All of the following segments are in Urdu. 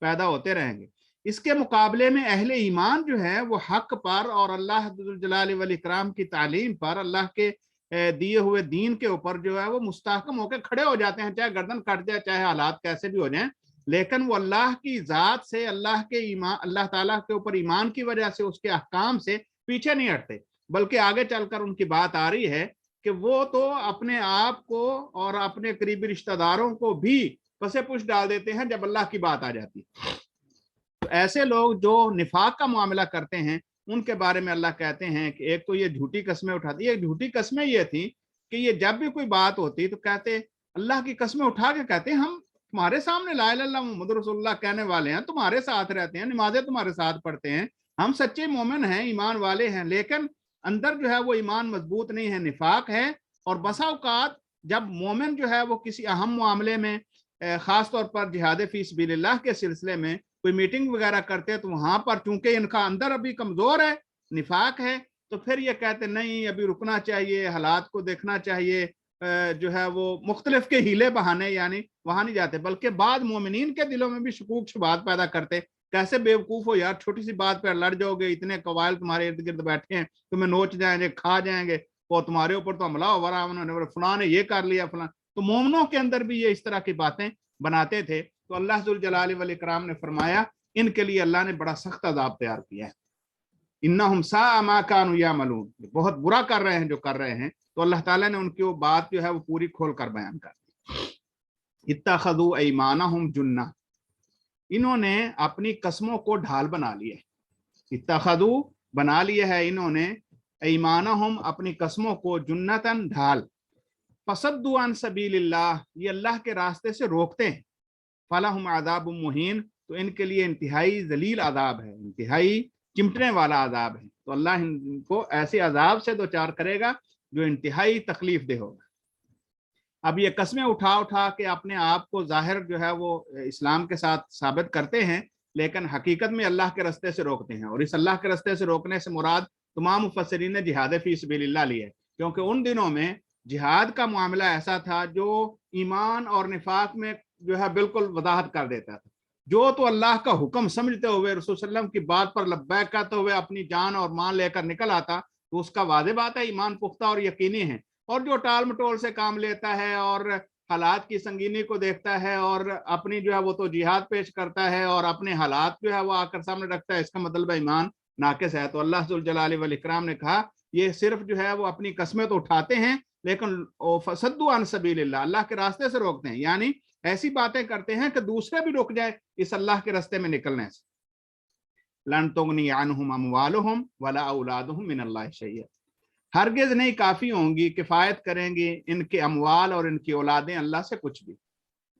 پیدا ہوتے رہیں گے۔ اس کے مقابلے میں اہل ایمان جو ہے وہ حق پر اور اللہ ذوالجلال والاکرام کی تعلیم پر، اللہ کے دیے ہوئے دین کے اوپر جو ہے وہ مستحکم ہو کے کھڑے ہو جاتے ہیں، چاہے گردن کٹ جائے، چاہے حالات کیسے بھی ہو جائیں، لیکن وہ اللہ کی ذات سے، اللہ کے ایمان، اللہ تعالیٰ کے اوپر ایمان کی وجہ سے، اس کے احکام سے پیچھے نہیں ہٹتے، بلکہ آگے چل کر ان کی بات آ رہی ہے کہ وہ تو اپنے آپ کو اور اپنے قریبی رشتہ داروں کو بھی پسے پش ڈال دیتے ہیں جب اللہ کی بات آ جاتی ہے۔ تو ایسے لوگ جو نفاق کا معاملہ کرتے ہیں ان کے بارے میں اللہ کہتے ہیں کہ ایک تو یہ جھوٹی قسمیں اٹھاتی ہے۔ ایک جھوٹی قسمیں یہ تھی کہ یہ جب بھی کوئی بات ہوتی تو کہتے، اللہ کی قسمیں اٹھا کے کہتے ہم تمہارے سامنے لا الہ الا اللہ محمد رسول اللہ کہنے والے ہیں، تمہارے ساتھ رہتے ہیں، نمازیں تمہارے ساتھ پڑھتے ہیں، ہم سچے مومن ہیں، ایمان والے ہیں، لیکن اندر جو ہے وہ ایمان مضبوط نہیں ہے، نفاق ہے۔ اور بسا اوقات جب مومن جو ہے وہ کسی اہم معاملے میں، خاص طور پر جہاد فی سبیل اللہ کے سلسلے میں کوئی میٹنگ وغیرہ کرتے ہیں، تو وہاں پر چونکہ ان کا اندر ابھی کمزور ہے، نفاق ہے، تو پھر یہ کہتے نہیں ابھی رکنا چاہیے، حالات کو دیکھنا چاہیے، جو ہے وہ مختلف کے ہیلے بہانے یعنی وہاں نہیں جاتے، بلکہ بعض مومنین کے دلوں میں بھی شکوک شبہات پیدا کرتے، کیسے بیوقوف ہو یار، چھوٹی سی بات پہ لڑ جاؤ گے، اتنے قبائل تمہارے ارد گرد بیٹھے ہیں، تمہیں نوچ جائیں گے، کھا جائیں گے، اور تمہارے اوپر تو حملہ ہو رہا ہے، فلاں نے یہ کر لیا فلاں۔ تو مومنوں کے اندر بھی یہ اس طرح کی باتیں بناتے تھے۔ تو اللہ ذوالجلال والاکرام نے فرمایا ان کے لیے اللہ نے بڑا سخت عذاب تیار کیا ہے، انہم ساء ما کانوا یعملون، بہت برا کر رہے ہیں جو کر رہے ہیں۔ تو اللہ تعالیٰ نے ان کی وہ بات جو ہے وہ پوری کھول کر بیان کر دی۔ اتخذوا ایمانہم جنہ، انہوں نے اپنی قسموں کو ڈھال بنا لیے، اتخذوا بنا لیے ہے انہوں نے، ایمانہم اپنی قسموں کو، جنتاً ڈھال، فصدوا عن سبیل اللہ، یہ اللہ کے راستے سے روکتے ہیں، فلہم عذاب مہین، تو ان کے لیے انتہائی ذلیل عذاب ہے، انتہائی چمٹنے والا عذاب ہے۔ تو اللہ ان کو ایسے عذاب سے دوچار کرے گا جو انتہائی تکلیف دہ ہوگا۔ اب یہ قسمیں اٹھا اٹھا کے اپنے آپ کو ظاہر جو ہے وہ اسلام کے ساتھ ثابت کرتے ہیں، لیکن حقیقت میں اللہ کے راستے سے روکتے ہیں، اور اس اللہ کے راستے سے روکنے سے مراد تمام مفسرین نے جہاد فی سبیل اللہ لی ہے، کیونکہ ان دنوں میں جہاد کا معاملہ ایسا تھا جو ایمان اور نفاق میں جو ہے بالکل وضاحت کر دیتا تھا۔ جو تو اللہ کا حکم سمجھتے ہوئے رسول صلی اللہ علیہ وسلم کی بات پر لبیک کہتے ہوئے اپنی جان اور مال لے کر نکل آتا، تو اس کا واضح بات ہے ایمان پختہ اور یقینی ہے۔ اور جو ٹال مٹول سے کام لیتا ہے اور حالات کی سنگینی کو دیکھتا ہے اور اپنی جو ہے وہ تو جہاد پیش کرتا ہے اور اپنے حالات جو ہے وہ آ کر سامنے رکھتا ہے، اس کا مطلب ایمان ناقص ہے۔ تو اللہ ذوالجلال والاکرام نے کہا یہ صرف جو ہے وہ اپنی قسمیں تو اٹھاتے ہیں، لیکن فصدوا عن سبیل اللہ، اللہ کے راستے سے روکتے ہیں، یعنی ایسی باتیں کرتے ہیں کہ دوسرے بھی رک جائے اس اللہ کے راستے میں نکلنے سے۔ لن تغنی عنہم اموالہم ولا اولادہم من اللہ شیئا، ہرگز نہیں کافی ہوں گی، کفایت کریں گی ان کے اموال اور ان کی اولادیں اللہ سے کچھ بھی۔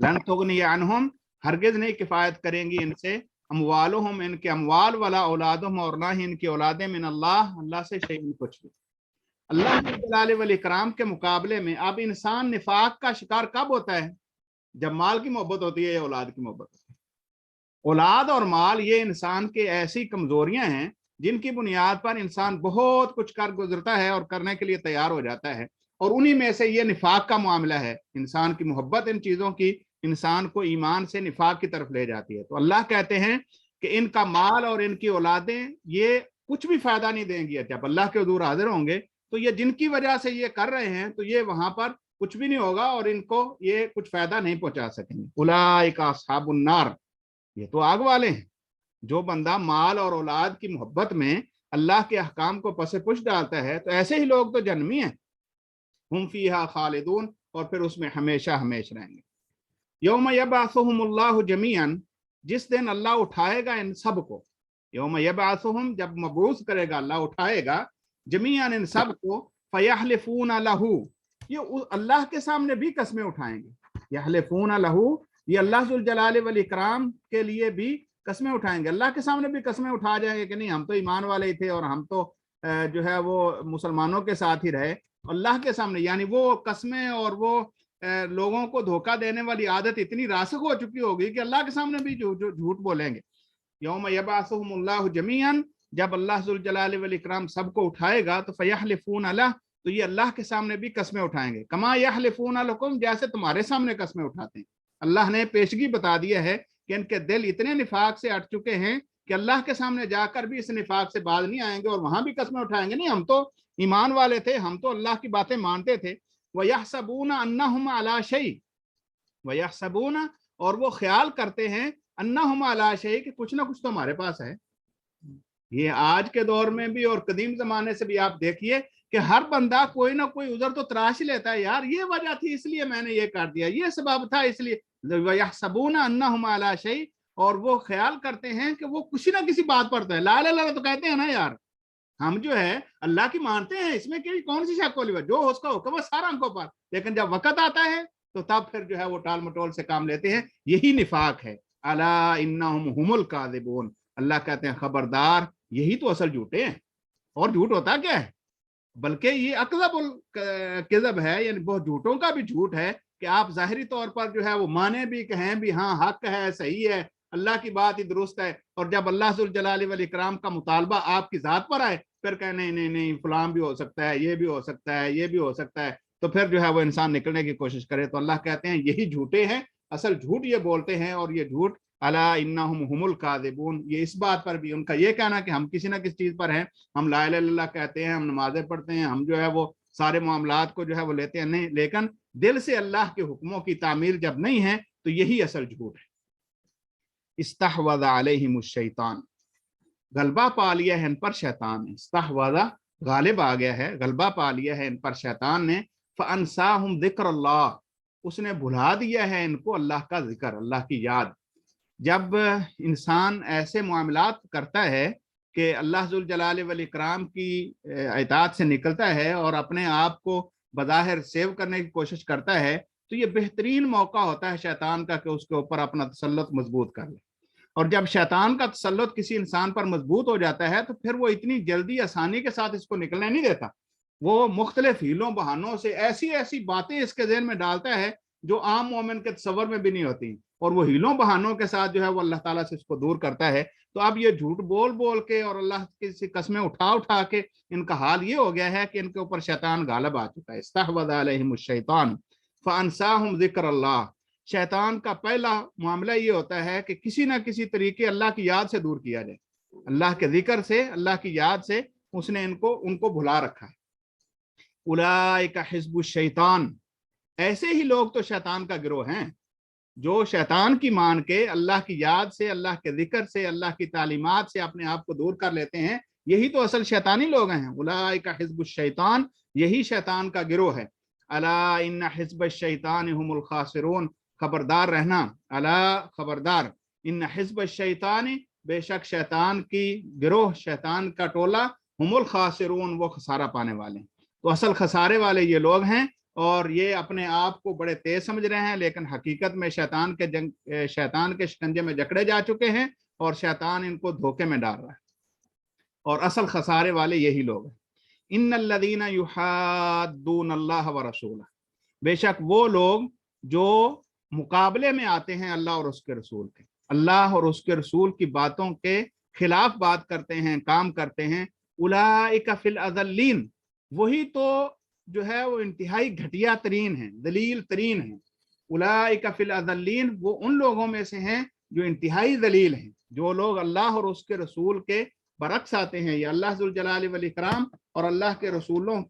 لن تغنی عنہم، ہرگز نہیں کفایت کریں گی ان سے، اموالہم ان کے اموال، ولا اولادہم اور نہ ہی ان کی اولادیں، من اللہ اللہ سے شیئا کچھ بھی۔ اللہ جلال والاکرام کے مقابلے میں اب انسان نفاق کا شکار کب ہوتا ہے؟ جب مال کی محبت ہوتی ہے یا اولاد کی محبت ہوتی ہے۔ اولاد اور مال یہ انسان کے ایسی کمزوریاں ہیں جن کی بنیاد پر انسان بہت کچھ کر گزرتا ہے اور کرنے کے لیے تیار ہو جاتا ہے، اور انہی میں سے یہ نفاق کا معاملہ ہے۔ انسان کی محبت ان چیزوں کی انسان کو ایمان سے نفاق کی طرف لے جاتی ہے۔ تو اللہ کہتے ہیں کہ ان کا مال اور ان کی اولادیں یہ کچھ بھی فائدہ نہیں دیں گی، جب اللہ کے حضور حاضر ہوں گے تو یہ جن کی وجہ سے یہ کر رہے ہیں تو یہ وہاں پر کچھ بھی نہیں ہوگا اور ان کو یہ کچھ فائدہ نہیں پہنچا سکیں گے۔ اولئک اصحاب النار، یہ تو آگ والے ہیں۔ جو بندہ مال اور اولاد کی محبت میں اللہ کے احکام کو پس پش ڈالتا ہے تو ایسے ہی لوگ تو جہنمی ہیں، ہم فیہا خالدون، اور پھر اس میں ہمیشہ ہمیشہ رہیں گے۔ یوم یبعثہم اللہ جمیعا، جس دن اللہ اٹھائے گا ان سب کو، یوم یبعثہم، جب مبعوث کرے گا اللہ، اٹھائے گا جمیعا ان سب کو، فیحلفون لہ، یہ اللہ کے سامنے بھی قسمیں اٹھائیں گے، یحلفون لہ، یہ اللہ ذوالجلال والاکرام کے لیے بھی قسمیں اٹھائیں گے، اللہ کے سامنے بھی قسمیں اٹھا جائیں گے کہ نہیں ہم تو ایمان والے ہی تھے اور ہم تو جو ہے وہ مسلمانوں کے ساتھ ہی رہے، اللہ کے سامنے، یعنی وہ قسمیں اور وہ لوگوں کو دھوکہ دینے والی عادت اتنی راسخ ہو چکی ہوگی کہ اللہ کے سامنے بھی جھوٹ بولیں گے۔ یوم یبعثہم اللہ جمیعا، جب اللہ ذوالجلال والاکرام سب کو اٹھائے گا تو فیحلفون لہ، تو یہ اللہ کے سامنے بھی قسمیں اٹھائیں گے، کما یحلفون لکم، جیسے تمہارے سامنے قسمیں اٹھاتے ہیں۔ اللہ نے پیشگی بتا دیا ہے کہ ان کے دل اتنے نفاق سے اٹ چکے ہیں کہ اللہ کے سامنے جا کر بھی اس نفاق سے باز نہیں آئیں گے اور وہاں بھی قسمیں اٹھائیں گے، نہیں ہم تو ایمان والے تھے، ہم تو اللہ کی باتیں مانتے تھے۔ وَيَحْسَبُونَ أَنَّهُمْ عَلَىٰ شَيْءٍ، وَيَحْسَبُونَ اور وہ خیال کرتے ہیں، أَنَّهُمْ عَلَىٰ شَيْءٍ کہ کچھ نہ کچھ تو ہمارے پاس ہے۔ یہ آج کے دور میں بھی اور قدیم زمانے سے بھی آپ دیکھیے کہ ہر بندہ کوئی نہ کوئی عذر تو تراش لیتا ہے، یار یہ وجہ تھی اس لیے میں نے یہ کر دیا، یہ سبب تھا اس لیے۔ وَيَحْسَبُونَ أَنَّهُمْ عَلَىٰ شَيْءٍ اور وہ خیال کرتے ہیں کہ وہ کسی نہ کسی بات پر ہے۔ لا الہ الا اللہ تو کہتے ہیں نا یار، ہم جو ہے اللہ کی مانتے ہیں، اس میں کون سی شک والی بات، جو اس کا حکم ہے سارا ان کو پر، لیکن جب وقت آتا ہے تو تب پھر جو ہے وہ ٹال مٹول سے کام لیتے ہیں، یہی نفاق ہے۔ الا انہم هم الکاذبون، اللہ کہتے ہیں خبردار یہی تو اصل جھوٹے ہیں، اور جھوٹ ہوتا کیا ہے، بلکہ یہ اکذب الکذب ہے، یعنی بہت جھوٹوں کا بھی جھوٹ ہے کہ آپ ظاہری طور پر جو ہے وہ مانے بھی، کہیں بھی ہاں حق ہے، صحیح ہے، اللہ کی بات ہی درست ہے، اور جب اللہ ذوالجلال والاکرام کا مطالبہ آپ کی ذات پر آئے پھر کہیں نہیں نہیں نہیں فلان بھی ہو سکتا ہے، یہ بھی ہو سکتا ہے، یہ بھی ہو سکتا ہے، تو پھر جو ہے وہ انسان نکلنے کی کوشش کرے۔ تو اللہ کہتے ہیں یہی جھوٹے ہیں، اصل جھوٹ یہ بولتے ہیں، اور یہ جھوٹ الا انہم هم الکاذبون، یہ اس بات پر بھی ان کا یہ کہنا کہ ہم کسی نہ کسی چیز پر ہیں، ہم لا الہ الا اللہ کہتے ہیں، ہم نمازیں پڑھتے ہیں، ہم جو ہے وہ سارے معاملات کو جو ہے وہ لیتے ہیں، نہیں، لیکن دل سے اللہ کے حکموں کی تعمیل جب نہیں ہے تو یہی اصل جھوٹ ہے۔ استحوذ علیہم الشیطان، غلبہ پا لیا ہے ان پر شیطان نے، استحوذ غالب آ گیا ہے، غلبہ پا لیا ہے ان پر شیطان نے، فانساہم ذکر اللہ، اس نے بھلا دیا ہے ان کو اللہ کا ذکر، اللہ کی یاد۔ جب انسان ایسے معاملات کرتا ہے کہ اللہ ذوالجلال والاکرام کی اطاعت سے نکلتا ہے اور اپنے آپ کو بظاہر سیو کرنے کی کوشش کرتا ہے، تو یہ بہترین موقع ہوتا ہے شیطان کا کہ اس کے اوپر اپنا تسلط مضبوط کر لے، اور جب شیطان کا تسلط کسی انسان پر مضبوط ہو جاتا ہے تو پھر وہ اتنی جلدی آسانی کے ساتھ اس کو نکلنے نہیں دیتا، وہ مختلف ہیلوں بہانوں سے ایسی ایسی باتیں اس کے ذہن میں ڈالتا ہے جو عام مومن کے تصور میں بھی نہیں ہوتی، اور وہ ہیلوں بہانوں کے ساتھ جو ہے وہ اللہ تعالیٰ سے اس کو دور کرتا ہے۔ تو اب یہ جھوٹ بول بول کے اور اللہ کی قسمیں اٹھا اٹھا کے ان کا حال یہ ہو گیا ہے کہ ان کے اوپر شیطان غالب آ چکا ہے۔ استحوذ علیہم الشیطان فانساہم ذکر اللہ، شیطان کا پہلا معاملہ یہ ہوتا ہے کہ کسی نہ کسی طریقے اللہ کی یاد سے دور کیا جائے، اللہ کے ذکر سے، اللہ کی یاد سے اس نے ان کو بھلا رکھا ہے۔ اولئک حزب الشیطان، ایسے ہی لوگ تو شیطان کا گروہ ہیں جو شیطان کی مان کے اللہ کی یاد سے، اللہ کے ذکر سے، اللہ کی تعلیمات سے اپنے آپ کو دور کر لیتے ہیں، یہی تو اصل شیطانی لوگ ہیں۔ اولئک حزب الشیطان، یہی شیطان کا گروہ ہے۔ الا ان حزب الشیطان هم الخاسرون، خبردار رہنا، الا خبردار، ان حزب الشیطان، بے شک شیطان کی گروہ، شیطان کا ٹولہ، هم الخاسرون، وہ خسارہ پانے والے ہیں۔ تو اصل خسارے والے یہ لوگ ہیں، اور یہ اپنے آپ کو بڑے تیز سمجھ رہے ہیں، لیکن حقیقت میں شیطان کے شکنجے میں جکڑے جا چکے ہیں، اور شیطان ان کو دھوکے میں ڈال رہا ہے، اور اصل خسارے والے یہی لوگ ہیں۔ ان الذین یحادون اللہ ورسولہ، بے شک وہ لوگ جو مقابلے میں آتے ہیں اللہ اور اس کے رسول کے، اللہ اور اس کے رسول کی باتوں کے خلاف بات کرتے ہیں، کام کرتے ہیں، اولئک فی الاذلین، وہی تو جو ہے وہ انتہائی گھٹیا ترین ہیں، ذلیل ترین ہیں۔ اولئک فی الاذلین، وہ ان لوگوں میں سے ہیں جو انتہائی ذلیل ہیں، جو لوگ اللہ اور اس کے رسول کے برعکس آتے ہیں، یا اللہ ذوالجلال والاکرام اور اللہ کے رسولوں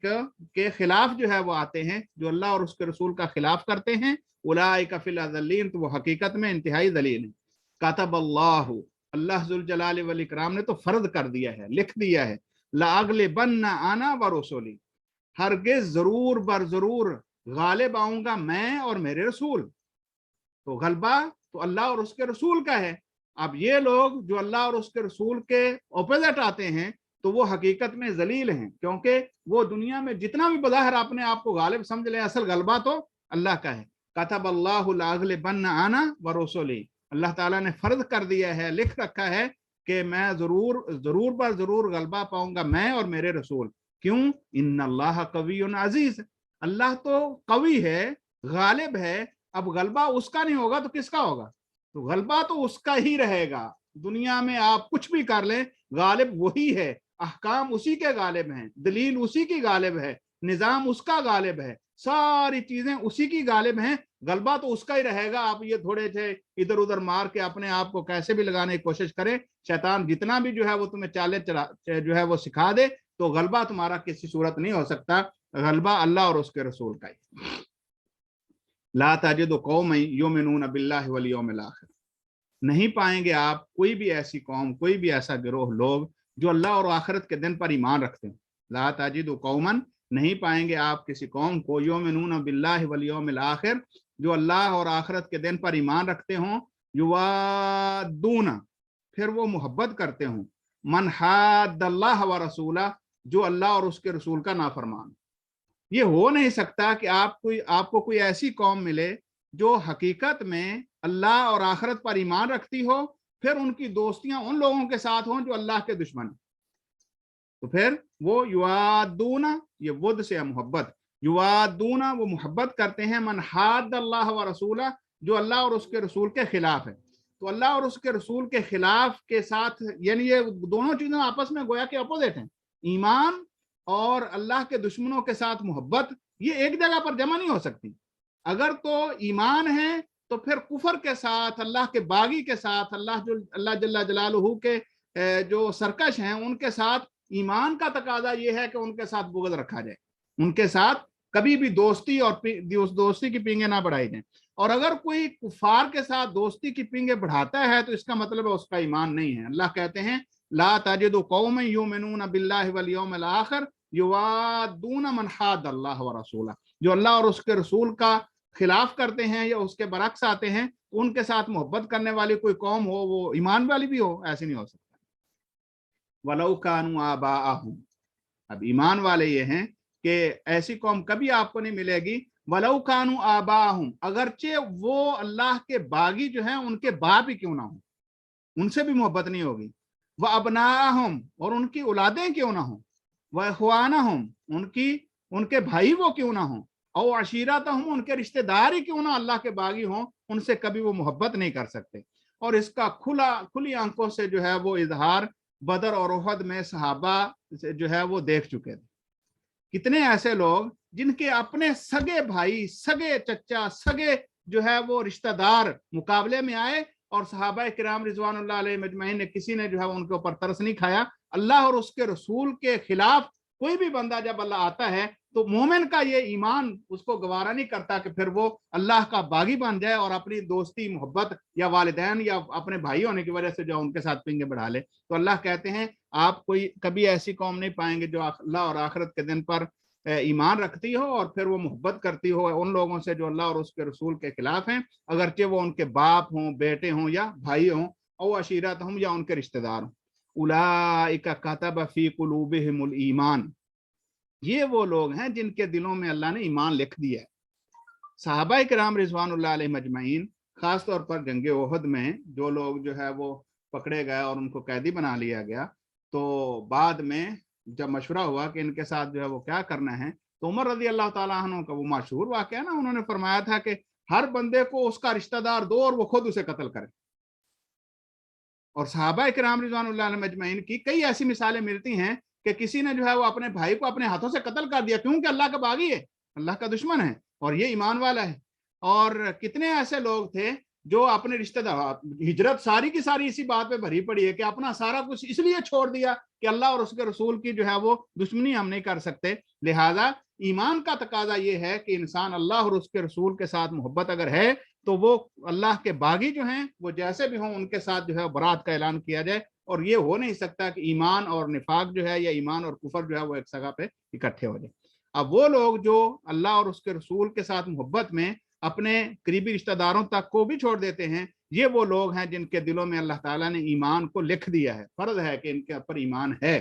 کے خلاف جو ہے وہ آتے ہیں، جو اللہ اور اس کے رسول کا خلاف کرتے ہیں، اولئک فی الاذلین، تو وہ حقیقت میں انتہائی ذلیل ہیں۔ کتب اللہ، اللہ ذوالجلال والاکرام نے تو فرض کر دیا ہے، لکھ دیا ہے، لاغلبن انا ورسولی، ہرگز ضرور بر ضرور غالب آؤں گا میں اور میرے رسول۔ تو غلبہ تو اللہ اور اس کے رسول کا ہے۔ اب یہ لوگ جو اللہ اور اس کے رسول کے اپوزٹ آتے ہیں تو وہ حقیقت میں ذلیل ہیں، کیونکہ وہ دنیا میں جتنا بھی بظاہر اپنے آپ کو غالب سمجھ لیں، اصل غلبہ تو اللہ کا ہے۔ کتب اللہ لاغلبن انا ورسولی، اللہ تعالیٰ نے فرض کر دیا ہے، لکھ رکھا ہے کہ میں ضرور بر ضرور غلبہ پاؤں گا میں اور میرے رسول۔ کیوں؟ ان اللہ قوی عزیز، اللہ تو قوی ہے، غالب ہے، اب غلبہ اس کا نہیں ہوگا تو کس کا ہوگا؟ تو غلبہ تو اس کا ہی رہے گا، دنیا میں آپ کچھ بھی کر لیں غالب وہی ہے، احکام اسی کے غالب ہیں، دلیل اسی کی غالب ہے، نظام اس کا غالب ہے، ساری چیزیں اسی کی غالب ہیں، غلبہ تو اس کا ہی رہے گا. آپ یہ تھوڑے سے ادھر ادھر مار کے اپنے آپ کو کیسے بھی لگانے کی کوشش کریں, شیطان جتنا بھی جو ہے وہ تمہیں چالیں جو ہے وہ سکھا دے, تو غلبہ تمہارا کسی صورت نہیں ہو سکتا. غلبہ اللہ اور اس کے رسول کا ہی. لا تجد قوما یؤمنون باللہ والیوم الآخر, نہیں پائیں گے آپ کوئی بھی ایسی قوم, کوئی بھی ایسا گروہ لوگ جو اللہ اور آخرت کے دن پر ایمان رکھتے ہیں. لا تجد قوما, نہیں پائیں گے آپ کسی قوم کو, یؤمنون باللہ والیوم الآخر, جو اللہ اور آخرت کے دن پر ایمان رکھتے ہوں, یوادون, پھر وہ محبت کرتے ہوں, من حاد اللہ ورسولہ, جو اللہ اور اس کے رسول کا نافرمان. یہ ہو نہیں سکتا کہ آپ کو کوئی ایسی قوم ملے جو حقیقت میں اللہ اور آخرت پر ایمان رکھتی ہو, پھر ان کی دوستیاں ان لوگوں کے ساتھ ہوں جو اللہ کے دشمن ہیں. تو پھر وہ یوادون, یہ ود سے محبت, یوادون وہ محبت کرتے ہیں, من حاد اللہ ورسولہ, جو اللہ اور اس کے رسول کے خلاف ہے. تو اللہ اور اس کے رسول کے خلاف کے ساتھ, یعنی یہ دونوں چیزیں آپس میں گویا کہ اپوزٹ ہیں. ایمان اور اللہ کے دشمنوں کے ساتھ محبت, یہ ایک جگہ پر جمع نہیں ہو سکتی. اگر تو ایمان ہے تو پھر کفر کے ساتھ, اللہ کے باغی کے ساتھ, اللہ جل جلالہ کے جو سرکش ہیں ان کے ساتھ ایمان کا تقاضا یہ ہے کہ ان کے ساتھ بغض رکھا جائے, ان کے ساتھ کبھی بھی دوستی اور دوستی کی پینگیں نہ بڑھائی جائیں. اور اگر کوئی کفار کے ساتھ دوستی کی پینگیں بڑھاتا ہے تو اس کا مطلب ہے اس کا ایمان نہیں ہے. اللہ کہتے ہیں لا تجد قوما یؤمنون باللہ والیوم الآخر یوادون من حاد اللہ ورسولہ, جو اللہ اور اس کے رسول کا خلاف کرتے ہیں یا اس کے برعکس آتے ہیں, ان کے ساتھ محبت کرنے والی کوئی قوم ہو, وہ ایمان والی بھی ہو, ایسے نہیں ہو سکتا. وَلَوْ كَانُوا آبَاءَهُمْ, اب ایمان والے یہ ہیں کہ ایسی قوم کبھی آپ کو نہیں ملے گی. وَلَوْ كَانُوا آبَاءَهُمْ, اگرچہ وہ اللہ کے باغی جو ہیں ان کے باپ ہی کیوں نہ ہوں, ان سے بھی محبت نہیں ہوگی. وَأَبْنَاءَهُمْ, اور ان کی اولادیں کیوں نہ ہوں. وَإِخْوَانَهُمْ, ان کے بھائی وہ کیوں نہ ہوں. او عشیرتہم, ان کے رشتہ دار ہی کیوں نہ اللہ کے باغی ہوں, ان سے کبھی وہ محبت نہیں کر سکتے. اور اس کا کھلی آنکھوں سے جو ہے وہ اظہار بدر اور احد میں صحابہ جو ہے وہ دیکھ چکے تھے. کتنے ایسے لوگ جن کے اپنے سگے بھائی, سگے چچا, سگے جو ہے وہ رشتہ دار مقابلے میں آئے, اور صحابہ کرام رضوان اللہ علیہ مجمعین نے کسی نے جو ہے ان کے اوپر ترس نہیں کھایا. اللہ اور اس کے رسول کے خلاف کوئی بھی بندہ جب اللہ آتا ہے تو مومن کا یہ ایمان اس کو گوارا نہیں کرتا کہ پھر وہ اللہ کا باغی بن جائے اور اپنی دوستی محبت یا والدین یا اپنے بھائی ہونے کی وجہ سے جو ان کے ساتھ پنگے بڑھا لے. تو اللہ کہتے ہیں آپ کبھی ایسی قوم نہیں پائیں گے جو اللہ اور آخرت کے دن پر ایمان رکھتی ہو اور پھر وہ محبت کرتی ہو ان لوگوں سے جو اللہ اور اس کے رسول کے خلاف ہیں, اگرچہ وہ ان کے باپ ہوں, بیٹے ہوں یا بھائی ہوں, او عشیرت ہوں یا ان کے رشتہ دار ہوں. اولئک کتب فی قلوبہم الایمان, یہ وہ لوگ ہیں جن کے دلوں میں اللہ نے ایمان لکھ دیا ہے. صحابہ کرام رضوان اللہ علیہ مجمعین, خاص طور پر جنگ احد میں جو لوگ جو ہے وہ پکڑے گئے اور ان کو قیدی بنا لیا گیا, تو بعد میں جب مشورہ ہوا کہ ان کے ساتھ جو ہے وہ کیا کرنا ہے, تو عمر رضی اللہ تعالیٰ عنہ کا وہ مشہور واقعہ نا, انہوں نے فرمایا تھا کہ ہر بندے کو اس کا رشتہ دار دو اور وہ خود اسے قتل کرے. اور صحابہ کرام رضوان اللہ علیہ مجمعین کی کئی ایسی مثالیں ملتی ہیں کہ کسی نے جو ہے وہ اپنے بھائی کو اپنے ہاتھوں سے قتل کر دیا کیونکہ اللہ کا باغی ہے, اللہ کا دشمن ہے اور یہ ایمان والا ہے. اور کتنے ایسے لوگ تھے جو اپنے رشتہ دار, ہجرت ساری کی ساری اسی بات پہ بھری پڑی ہے کہ اپنا سارا کچھ اس لیے چھوڑ دیا کہ اللہ اور اس کے رسول کی جو ہے وہ دشمنی ہم نہیں کر سکتے. لہذا ایمان کا تقاضا یہ ہے کہ انسان اللہ اور اس کے رسول کے ساتھ محبت اگر ہے تو وہ اللہ کے باغی جو ہیں وہ جیسے بھی ہوں ان کے ساتھ جو ہے برات کا اعلان کیا جائے. اور یہ ہو نہیں سکتا کہ ایمان اور نفاق جو ہے یا ایمان اور کفر جو ہے وہ ایک جگہ پہ اکٹھے ہو جائے. اب وہ لوگ جو اللہ اور اس کے رسول کے ساتھ محبت میں اپنے قریبی رشتہ داروں تک کو بھی چھوڑ دیتے ہیں, یہ وہ لوگ ہیں جن کے دلوں میں اللہ تعالیٰ نے ایمان کو لکھ دیا ہے, فرض ہے کہ ان کے اوپر ایمان ہے.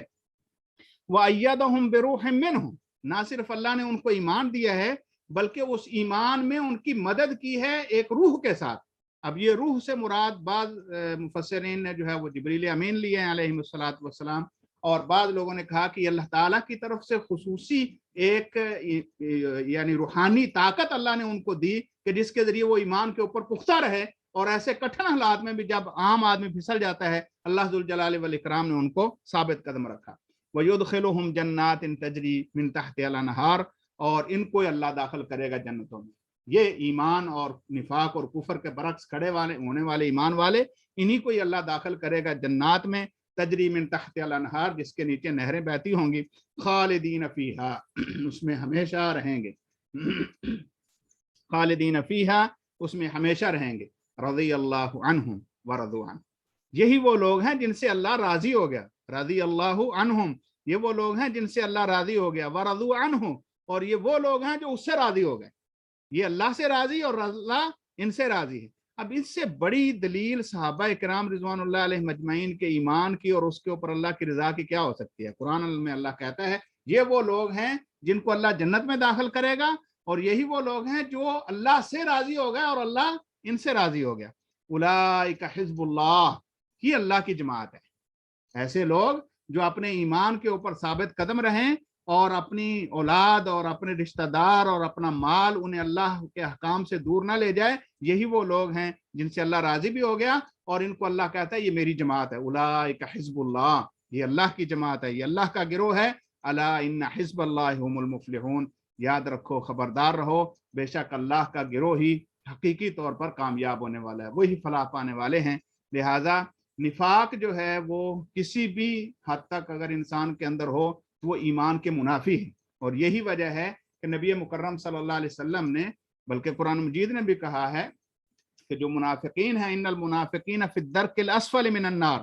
وَأَيَّدَهُمْ بِرُوحٍ مِّنْهُ, نہ صرف اللہ نے ان کو ایمان دیا ہے بلکہ اس ایمان میں ان کی مدد کی ہے ایک روح کے ساتھ. اب یہ روح سے مراد بعض مفسرین نے جو ہے وہ جبریل امین لیے ہیں علیہ الصلوۃ والسلام, اور بعض لوگوں نے کہا کہ اللہ تعالیٰ کی طرف سے خصوصی ایک یعنی روحانی طاقت اللہ نے ان کو دی کہ جس کے ذریعے وہ ایمان کے اوپر پختہ رہے, اور ایسے کٹھن حالات میں بھی جب عام آدمی پھسل جاتا ہے اللہ ذوالجلال والاکرام نے ان کو ثابت قدم رکھا. وَيُدْخِلُهُمْ جَنَّاتٍ تَجْرِي مِن تَحْتِهَا الْأَنْهَارُ, اور ان کو اللہ داخل کرے گا جنتوں میں یہ ایمان اور نفاق اور کفر کے برعکس کھڑے ہونے والے ایمان والے، انہی کو ہی اللہ داخل کرے گا جنات میں، تجری من تحت الانہار، جس کے نیچے نہریں بہتی ہوں گی، خالدین فیہا، اس میں ہمیشہ رہیں گے، خالدین فیہا، اس میں ہمیشہ رہیں گے، رضی اللہ عنہم ورضوا عنہ، یہی وہ لوگ ہیں جن سے اللہ راضی ہو گیا، رضی اللہ عنہم، یہ وہ لوگ ہیں جن سے اللہ راضی ہو گیا، ورضوا عنہ، اور یہ وہ لوگ ہیں جو اس سے راضی ہو گئے، یہ اللہ سے راضی اور اللہ ان سے راضی ہے۔ اب اس سے بڑی دلیل صحابہ کرام رضوان اللہ علیہ مجمعین کے ایمان کی اور اس کے اوپر اللہ کی رضا کی کیا ہو سکتی ہے؟ قرآن میں اللہ کہتا ہے یہ وہ لوگ ہیں جن کو اللہ جنت میں داخل کرے گا، اور یہی وہ لوگ ہیں جو اللہ سے راضی ہو گئے اور اللہ ان سے راضی ہو گیا۔ اولئک حزب اللہ، یہ اللہ کی جماعت ہے، ایسے لوگ جو اپنے ایمان کے اوپر ثابت قدم رہیں اور اپنی اولاد اور اپنے رشتہ دار اور اپنا مال انہیں اللہ کے احکام سے دور نہ لے جائے، یہی وہ لوگ ہیں جن سے اللہ راضی بھی ہو گیا، اور ان کو اللہ کہتا ہے یہ میری جماعت ہے، اولئک حزب اللہ، یہ اللہ کی جماعت ہے، یہ اللہ کا گروہ ہے، الا ان حزب اللہ هم المفلحون، یاد رکھو، خبردار رہو، بے شک اللہ کا گروہ ہی حقیقی طور پر کامیاب ہونے والا ہے، وہی فلاح پانے والے ہیں۔ لہٰذا نفاق جو ہے وہ کسی بھی حد تک اگر انسان کے اندر ہو تو وہ ایمان کے منافی ہے، اور یہی وجہ ہے کہ نبی مکرم صلی اللہ علیہ وسلم نے، بلکہ قرآن مجید نے بھی کہا ہے کہ جو منافقین ہیں، ان المنافقین فی الدرک الاسفل من النار،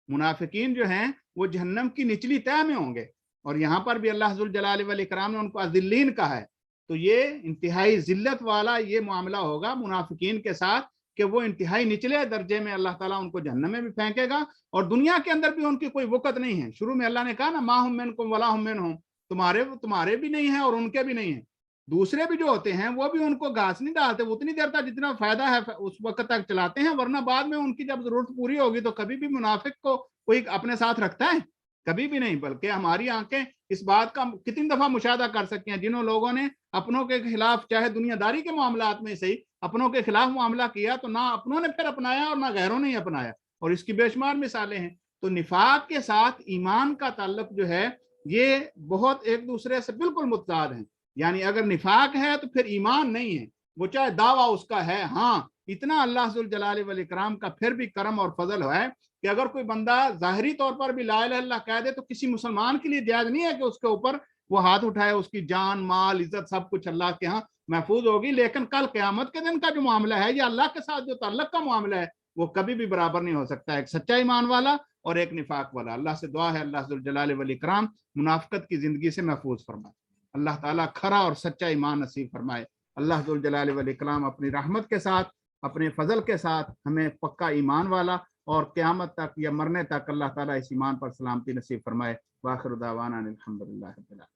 منافقین جو ہیں وہ جہنم کی نچلی تہہ میں ہوں گے، اور یہاں پر بھی اللہ ذوالجلال والاکرام نے ان کو اذلین کہا ہے، تو یہ انتہائی ذلت والا یہ معاملہ ہوگا منافقین کے ساتھ کہ وہ انتہائی نچلے درجے میں اللہ تعالیٰ ان کو جہنم میں بھی پھینکے گا، اور دنیا کے اندر بھی ان کی کوئی وقت نہیں ہے۔ شروع میں اللہ نے کہا نا ما ہم منکم ولا ہم منہم، تمہارے بھی نہیں ہیں اور ان کے بھی نہیں ہیں، دوسرے بھی جو ہوتے ہیں وہ بھی ان کو گھاس نہیں ڈالتے، وہ اتنی دیر تک جتنا فائدہ ہے اس وقت تک چلاتے ہیں، ورنہ بعد میں ان کی جب ضرورت پوری ہوگی تو کبھی بھی منافق کو کوئی اپنے ساتھ رکھتا ہے؟ کبھی بھی نہیں، بلکہ ہماری آنکھیں اس بات کا کتنی دفعہ مشاہدہ کر سکتی ہیں، جنہوں لوگوں نے اپنوں کے خلاف چاہے دنیا داری کے معاملات میں صحیح اپنوں کے خلاف معاملہ کیا تو نہ اپنوں نے پھر اپنایا اور نہ غیروں نے اپنایا، اور اس کی بے شمار مثالیں ہیں۔ تو نفاق کے ساتھ ایمان کا تعلق جو ہے یہ بہت ایک دوسرے سے بالکل متضاد ہیں، یعنی اگر نفاق ہے تو پھر ایمان نہیں ہے، وہ چاہے دعویٰ اس کا ہے، ہاں اتنا اللہ ذوالجلال والاکرام کا پھر بھی کرم اور فضل ہے کہ اگر کوئی بندہ ظاہری طور پر بھی لا الہ الا اللہ کہہ دے تو کسی مسلمان کے لیے جائز نہیں ہے کہ اس کے اوپر وہ ہاتھ اٹھائے، اس کی جان مال عزت سب کچھ اللہ کے ہاں محفوظ ہوگی، لیکن کل قیامت کے دن کا جو معاملہ ہے یا اللہ کے ساتھ جو تعلق کا معاملہ ہے وہ کبھی بھی برابر نہیں ہو سکتا، ایک سچا ایمان والا اور ایک نفاق والا۔ اللہ سے دعا ہے اللہ ذوالجلال والاکرام منافقت کی زندگی سے محفوظ فرمائے، اللہ تعالیٰ کھرا اور سچا ایمان نصیب فرمائے، اللہ ذوالجلال والاکرام اپنی رحمت کے ساتھ اپنے فضل کے ساتھ ہمیں پکا ایمان والا اور قیامت تک یا مرنے تک اللہ تعالیٰ اس ایمان پر سلامتی نصیب فرمائے۔ وآخر دعوانا الحمدللہ رب العالمین۔